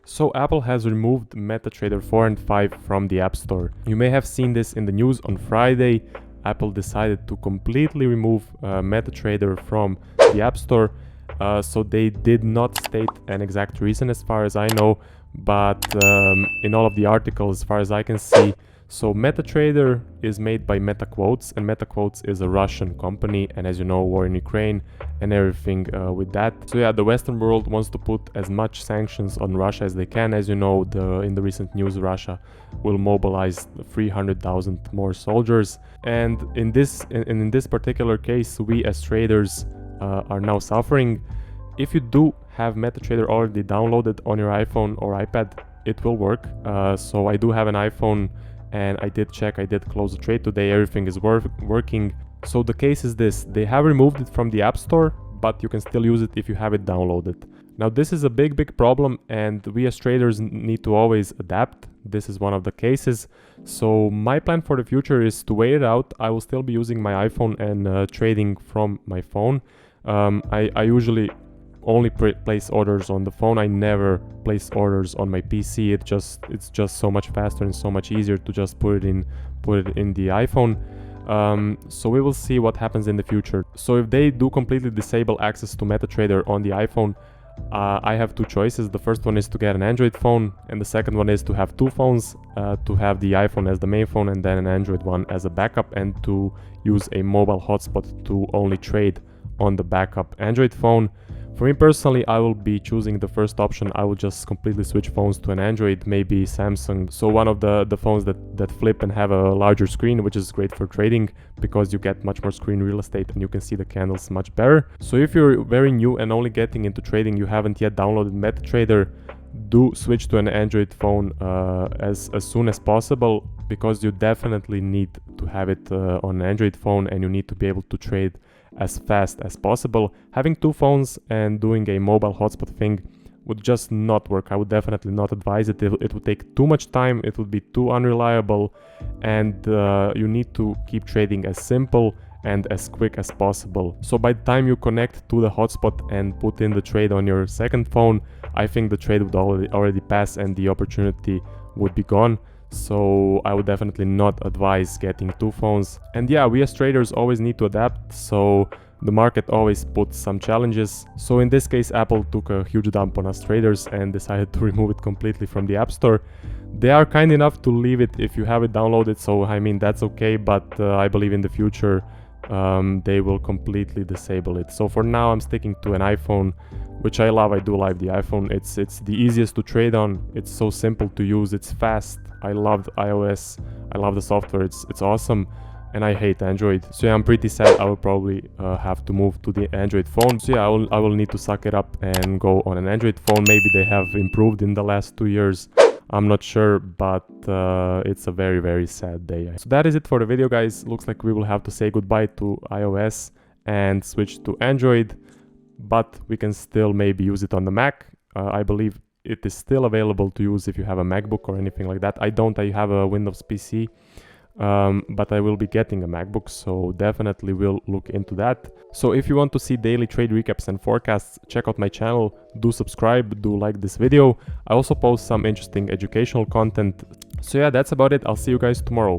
So Apple has removed MetaTrader 4 and 5 from the App Store. You may have seen this in the news on Friday. Apple decided to completely remove MetaTrader from the App Store. So they did not state an exact reason as far as I know, but in all of the articles, as far as I can see, so MetaTrader is made by MetaQuotes, and MetaQuotes is a Russian company, and as you know, war in Ukraine and everything with that. So yeah, the Western world wants to put as much sanctions on Russia as they can. As you know, in the recent news, Russia will mobilize 300,000 more soldiers, and in this particular case, we as traders are now suffering. If you do have MetaTrader already downloaded on your iPhone or iPad, it will work. So I do have an iPhone, and I did check, I did close the trade today, everything is working. So the case is this: they have removed it from the App Store, but you can still use it if you have it downloaded. Now this is a big problem, and we as traders need to always adapt. This is one of the cases. So my plan for the future is to wait it out. I will still be using my iPhone and trading from my phone. I usually only place orders on the phone. I never place orders on my PC. It's just so much faster and so much easier to just put it in the iPhone. So we will see what happens in the future. So if they do completely disable access to MetaTrader on the iPhone, I have two choices. The first one is to get an Android phone, and the second one is to have two phones, to have the iPhone as the main phone and then an Android one as a backup, and to use a mobile hotspot to only trade on the backup Android phone. For me personally, I will be choosing the first option. I will just completely switch phones to an Android, maybe Samsung. So one of the phones that flip and have a larger screen, which is great for trading because you get much more screen real estate and you can see the candles much better. So if you're very new and only getting into trading, you haven't yet downloaded MetaTrader, do switch to an Android phone as soon as possible, because you definitely need to have it on an Android phone, and you need to be able to trade as fast as possible. Having two phones and doing a mobile hotspot thing would just not work. I would definitely not advise it. It would take too much time, it would be too unreliable, and you need to keep trading as simple and as quick as possible. So by the time you connect to the hotspot and put in the trade on your second phone, I think the trade would already pass and the opportunity would be gone. So I would definitely not advise getting two phones. And yeah, we as traders always need to adapt, so the market always puts some challenges. So in this case, Apple took a huge dump on us traders and decided to remove it completely from the App Store. They are kind enough to leave it if you have it downloaded, so I mean that's okay, but I believe in the future they will completely disable it. So for now I'm sticking to an iPhone, which I love. I do like the iPhone. It's the easiest to trade on. It's so simple to use. It's fast. I love iOS. I love the software. It's awesome, and I hate Android. So yeah, I'm pretty sad. I will probably have to move to the Android phone. So yeah, I will need to suck it up and go on an Android phone. Maybe they have improved in the last 2 years. I'm not sure, but it's a very sad day. So that is it for the video, guys. Looks like we will have to say goodbye to iOS and switch to Android, but we can still maybe use it on the Mac. I believe it is still available to use if you have a MacBook or anything like that. I don't. I have a Windows PC, but I will be getting a MacBook, so definitely will look into that. So if you want to see daily trade recaps and forecasts, check out my channel. Do subscribe, do like this video. I also post some interesting educational content. So yeah, that's about it. I'll see you guys tomorrow.